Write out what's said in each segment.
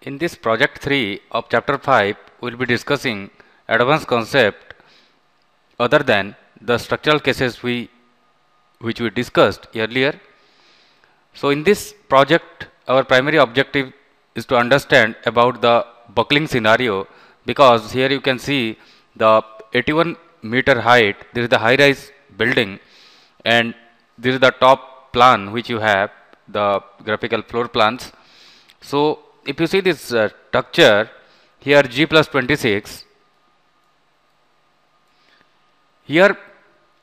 In this project 3 of chapter 5, we will be discussing advanced concept other than the structural cases which we discussed earlier. So in this project, our primary objective is to understand about the buckling scenario, because here you can see the 81-meter height, there is the high rise building, and this is the top plan which you have, the graphical floor plans. So if you see this structure here, G plus 26, here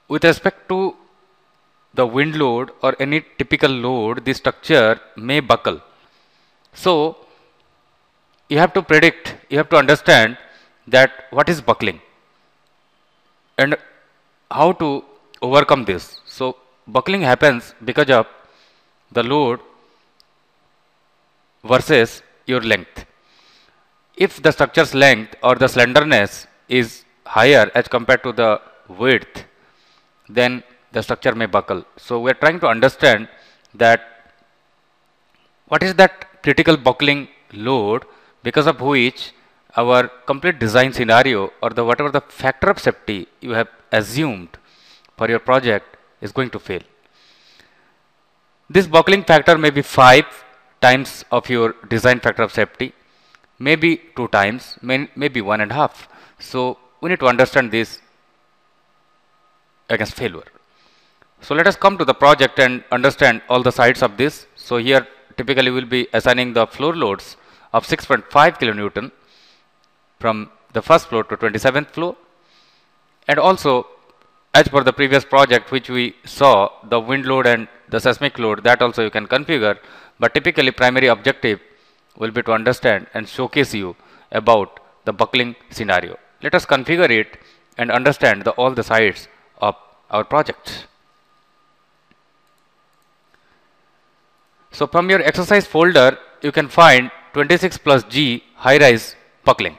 with respect to the wind load or any typical load, the structure may buckle. So you have to predict, you have to understand that what is buckling and how to overcome this. So buckling happens because of the load versus your length. If the structure's length or the slenderness is higher as compared to the width, then the structure may buckle. So we are trying to understand that what is that critical buckling load because of which our complete design scenario or the whatever the factor of safety you have assumed for your project is going to fail. This buckling factor may be 5 times of your design factor of safety, maybe 2 times, maybe 1.5. So we need to understand this against failure. So let us come to the project and understand all the sides of this. So here typically we will be assigning the floor loads of 6.5 kilonewton from the first floor to 27th floor, and also as per the previous project which we saw, the wind load and the seismic load, that also you can configure, but typically primary objective will be to understand and showcase you about the buckling scenario. Let us configure it and understand all the sides of our project. So from your exercise folder, you can find 26 plus G high rise buckling.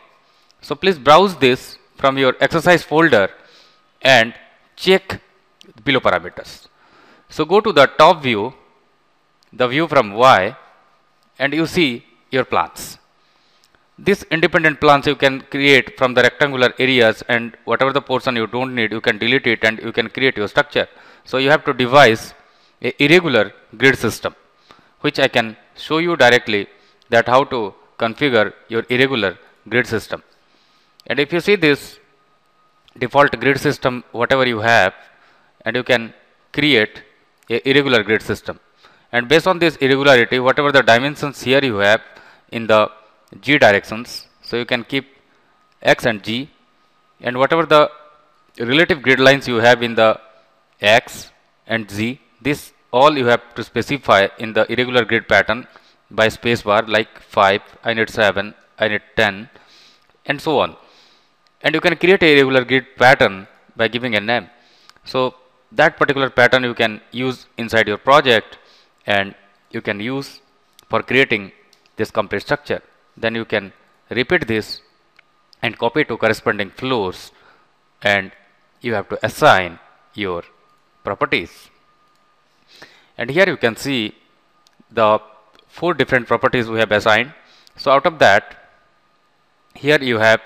So please browse this from your exercise folder and check below parameters. So go to the top view, the view from Y, and you see your plans. This independent plans you can create from the rectangular areas, and whatever the portion you don't need, you can delete it and you can create your structure. So you have to devise a irregular grid system, which I can show you directly that how to configure your irregular grid system. And if you see this default grid system, whatever you have, and you can create a irregular grid system. And based on this irregularity, whatever the dimensions here you have in the G directions, so you can keep X and G, and whatever the relative grid lines you have in the X and Z, this all you have to specify in the irregular grid pattern by spacebar, like 5, I need 7, I need 10, and so on. And you can create a irregular grid pattern by giving a name. So that particular pattern you can use inside your project, and you can use for creating this complete structure. Then you can repeat this and copy to corresponding floors, and you have to assign your properties. And here you can see the 4 different properties we have assigned. So out of that, here you have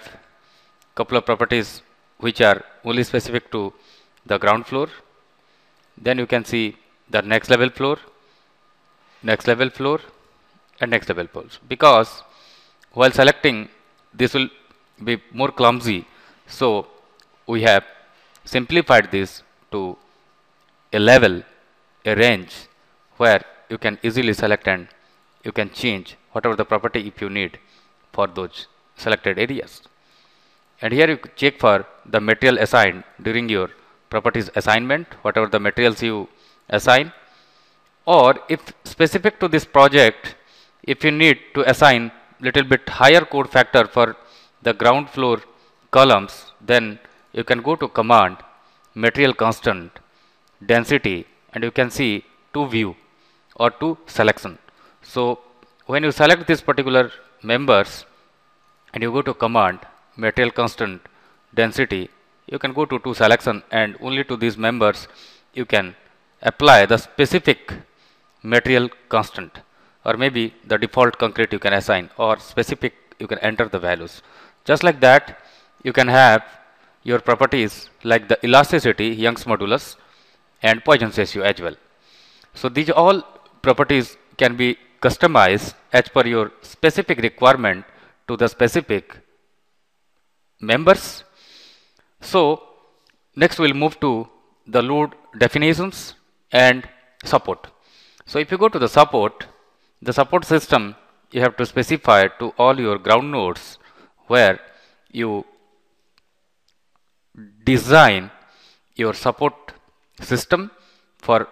couple of properties which are only specific to the ground floor. Then you can see the next level floor, and next level floors. Because while selecting, this will be more clumsy, so we have simplified this to a level, a range, where you can easily select and you can change whatever the property if you need for those selected areas. And here you check for the material assigned during your properties assignment, whatever the materials you assign, or if specific to this project, if you need to assign little bit higher code factor for the ground floor columns, then you can go to command material constant density, and you can see to view or to selection. So when you select this particular members and you go to command material constant density, you can go to selection, and only to these members you can apply the specific material constant. or maybe the default concrete you can assign, or specific you can enter the values. Just like that, you can have your properties like the elasticity, Young's modulus, and Poisson's ratio as well. So these all properties can be customized as per your specific requirement to the specific members. So next we'll move to the load definitions and support. So if you go to the support system, you have to specify to all your ground nodes where you design your support system for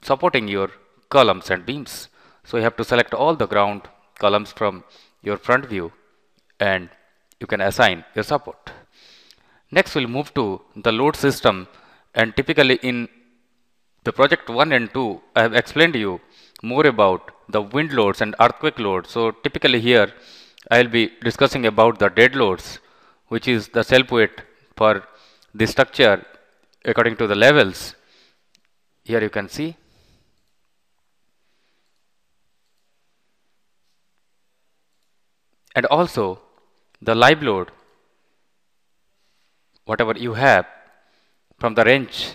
supporting your columns and beams. So you have to select all the ground columns from your front view and you can assign your support. Next we'll move to the load system, and typically in the project 1 and 2 I have explained to you more about the wind loads and earthquake loads. So typically here I will be discussing about the dead loads, which is the self weight for the structure according to the levels. Here you can see. And also the live load, whatever you have from the range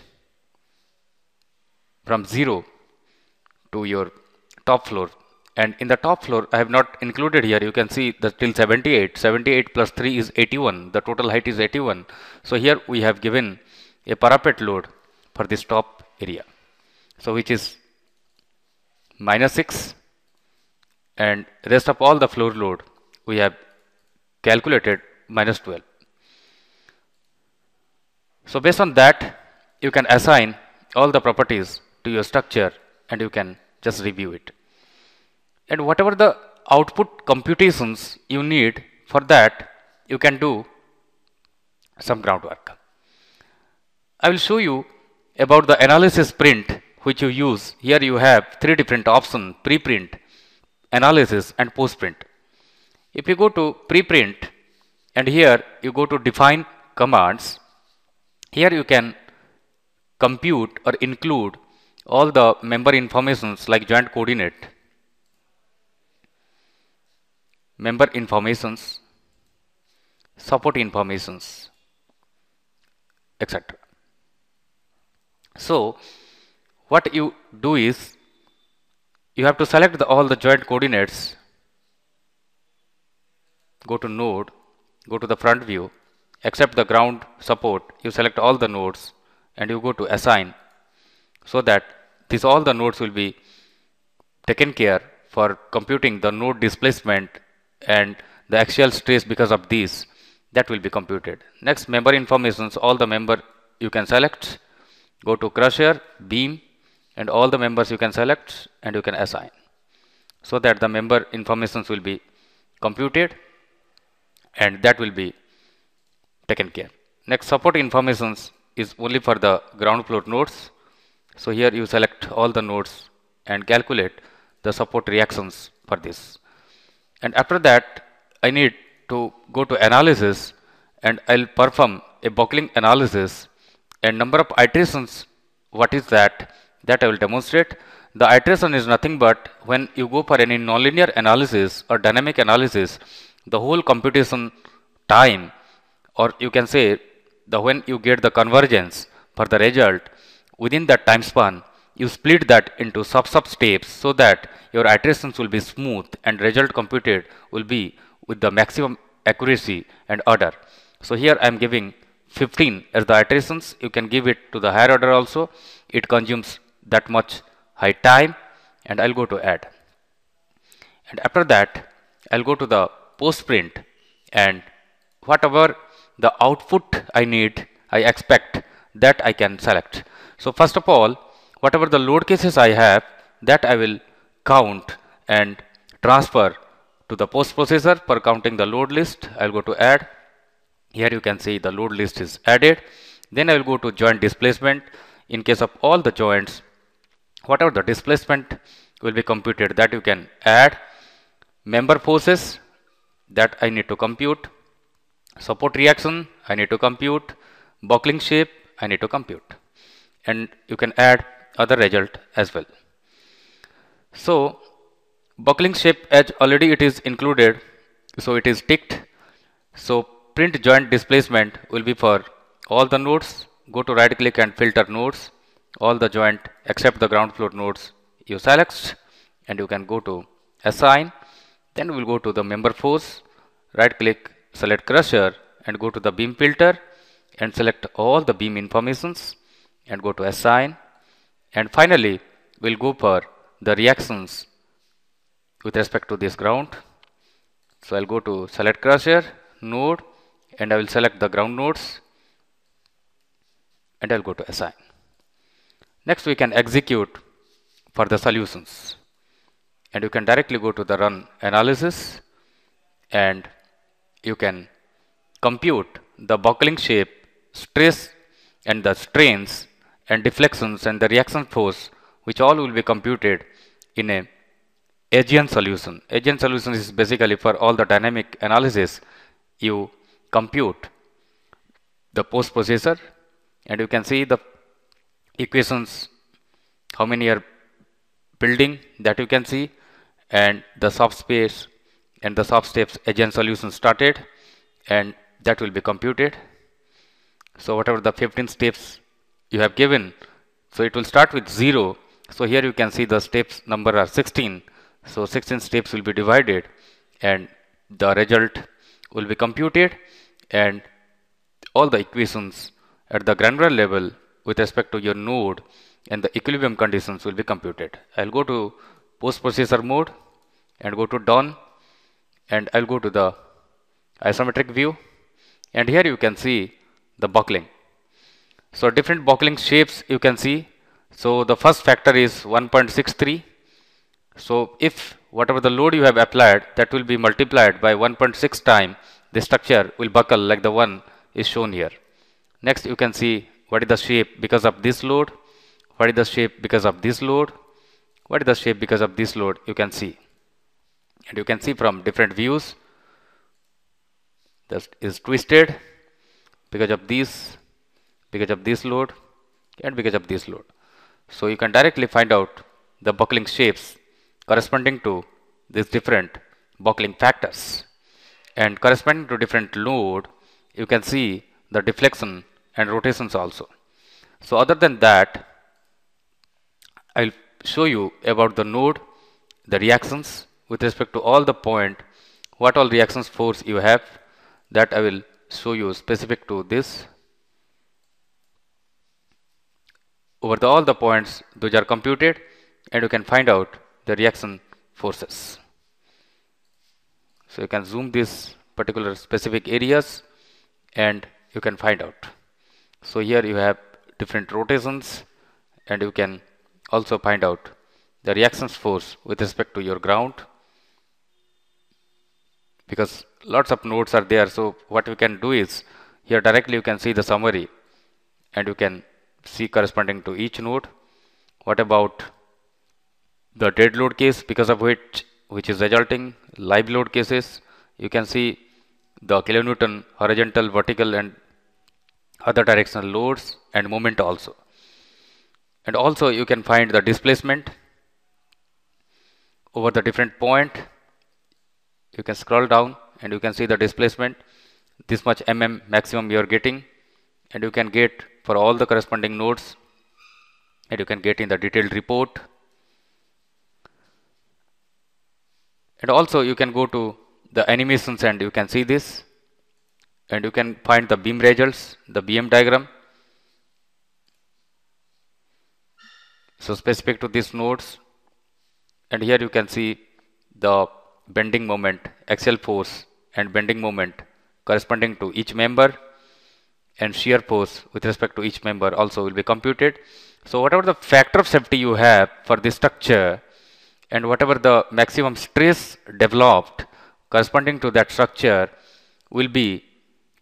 from 0 to your top floor. And in the top floor, I have not included here, you can see the till 78. 78 plus 3 is 81. The total height is 81. So here we have given a parapet load for this top area. So which is -6, and rest of all the floor load we have calculated -12. So based on that, you can assign all the properties to your structure and you can just review it. And whatever the output computations you need for that, you can do some groundwork. I will show you about the analysis print which you use. Here you have 3 different options: preprint, analysis, and postprint. If you go to preprint and here you go to define commands, here you can compute or include all the member informations like joint coordinate, member informations, support informations, etc. So what you do is you have to select all the joint coordinates, go to node, go to the front view, except the ground support, you select all the nodes and you go to assign, so that all the nodes will be taken care for computing the node displacement and the axial stress because of these, that will be computed. Next, member informations, all the member you can select, go to crusher, beam, and all the members you can select and you can assign, so that the member informations will be computed and that will be taken care. Next, support informations is only for the ground floor nodes. So here you select all the nodes and calculate the support reactions for this. And after that, I need to go to analysis and I'll perform a buckling analysis, and number of iterations, what is that? That I will demonstrate. The iteration is nothing but when you go for any nonlinear analysis or dynamic analysis, the whole computation time, or you can say when you get the convergence for the result within that time span, you split that into sub steps so that your iterations will be smooth and result computed will be with the maximum accuracy and order. So here I am giving 15 as the iterations. You can give it to the higher order also. It consumes that much high time, and I'll go to add. And after that, I'll go to the post print, and whatever the output I need, I expect, that I can select. So first of all, whatever the load cases I have, that I will count and transfer to the post processor for counting the load list. I'll go to add. Here you can see the load list is added. Then I will go to joint displacement. In case of all the joints, whatever the displacement will be computed, that you can add. Member forces, that I need to compute. Support reaction, I need to compute. Buckling shape, I need to compute. And you can add other result as well. So buckling shape as already it is included, so it is ticked. So print joint displacement will be for all the nodes. Go to right click and filter nodes. All the joint except the ground floor nodes you select, and you can go to assign. Then we will go to the member force. Right click, select crusher, and go to the beam filter and select all the beam informations and go to assign. And finally we'll go for the reactions with respect to this ground. So I'll go to select crusher node and I will select the ground nodes and I'll go to assign. Next we can execute for the solutions, and you can directly go to the run analysis and you can compute the buckling shape, stress and the strains and deflections and the reaction force, which all will be computed in a AGN solution. AGN solution is basically for all the dynamic analysis. You compute the post processor and you can see the equations, how many are building, that you can see, and the soft space and the soft steps AGN solution started, and that will be computed. So whatever the 15 steps you have given, so it will start with 0. So here you can see the steps number are 16. So 16 steps will be divided and the result will be computed, and all the equations at the granular level with respect to your node and the equilibrium conditions will be computed. I'll go to post processor mode and go to done, and I'll go to the isometric view, and here you can see the buckling. So different buckling shapes you can see. So the first factor is 1.63. So if whatever the load you have applied, that will be multiplied by 1.6 times, the structure will buckle like the one is shown here. Next you can see what is the shape because of this load, what is the shape because of this load, what is the shape because of this load, you can see. And you can see from different views, this is twisted because of this load and because of this load. So you can directly find out the buckling shapes corresponding to these different buckling factors, and corresponding to different load you can see the deflection and rotations also. So other than that, I'll show you about the node, the reactions with respect to all the point, what all reactions force you have, that I will show you specific to this. Over all the points, those are computed, and you can find out the reaction forces. So you can zoom this particular specific areas and you can find out. So here you have different rotations, and you can also find out the reactions force with respect to your ground, because lots of nodes are there. So what we can do is, here directly you can see the summary and you can see corresponding to each node. What about the dead load case, because of which is resulting live load cases? You can see the kilonewton horizontal, vertical and other directional loads and moment also. And also you can find the displacement over the different point. You can scroll down and you can see the displacement, this much mm maximum you are getting, and you can get for all the corresponding nodes, and you can get in the detailed report. And also you can go to the animations and you can see this, and you can find the beam results, the BM diagram. So specific to these nodes, and here you can see the bending moment, axial force and bending moment corresponding to each member, and shear force with respect to each member also will be computed. So whatever the factor of safety you have for this structure, and whatever the maximum stress developed corresponding to that structure will be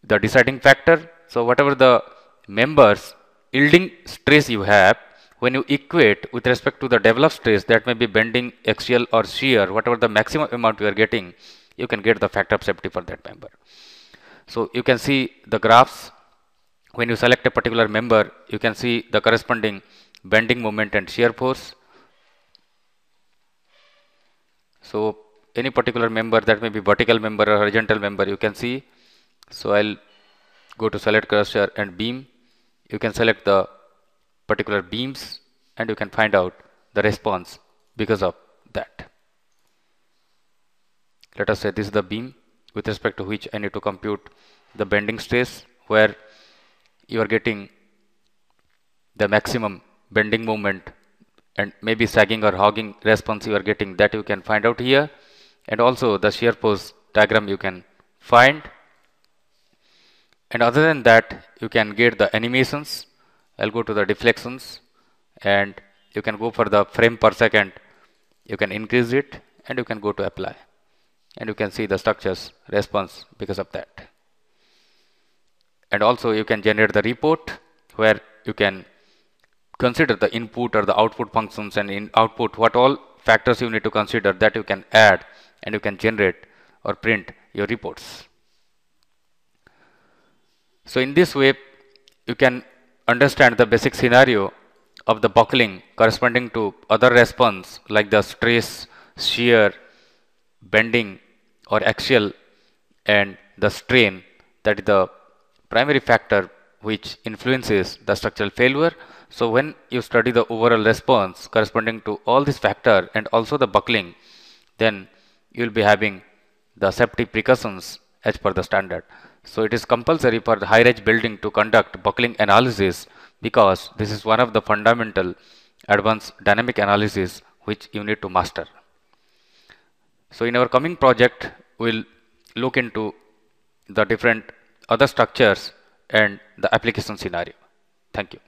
the deciding factor. So whatever the members yielding stress you have, when you equate with respect to the developed stress, that may be bending, axial or shear, whatever the maximum amount you are getting, you can get the factor of safety for that member. So you can see the graphs. When you select a particular member, you can see the corresponding bending moment and shear force. So any particular member, that may be vertical member or horizontal member, you can see. So I'll go to select cursor and beam. You can select the particular beams and you can find out the response because of that. Let us say this is the beam with respect to which I need to compute the bending stress, where you are getting the maximum bending moment and maybe sagging or hogging response you are getting, that you can find out here. And also the shear force diagram you can find. And other than that, you can get the animations. I'll go to the deflections and you can go for the frame per second. You can increase it and you can go to apply. And you can see the structure's response because of that. And also you can generate the report where you can consider the input or the output functions, and in output what all factors you need to consider, that you can add and you can generate or print your reports. So in this way you can understand the basic scenario of the buckling corresponding to other response like the stress, shear, bending or axial, and the strain, that is the primary factor which influences the structural failure. So when you study the overall response corresponding to all these factors and also the buckling, then you will be having the safety precautions as per the standard. So it is compulsory for the high-rise building to conduct buckling analysis, because this is one of the fundamental advanced dynamic analysis which you need to master. So in our coming project, we'll look into the different other structures and the application scenario. Thank you.